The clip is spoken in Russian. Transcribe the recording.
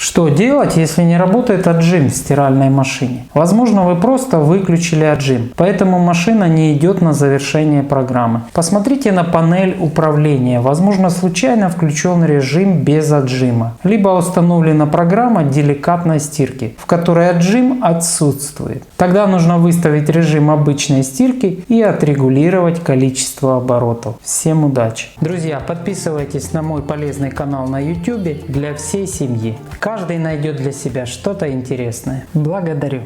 Что делать, если не работает отжим в стиральной машине? Возможно, вы просто выключили отжим, поэтому машина не идет на завершение программы. Посмотрите на панель управления. Возможно, случайно включен режим без отжима. Либо установлена программа деликатной стирки, в которой отжим отсутствует. Тогда нужно выставить режим обычной стирки и отрегулировать количество оборотов. Всем удачи! Друзья, подписывайтесь на мой полезный канал на YouTube для всей семьи. Каждый найдет для себя что-то интересное. Благодарю!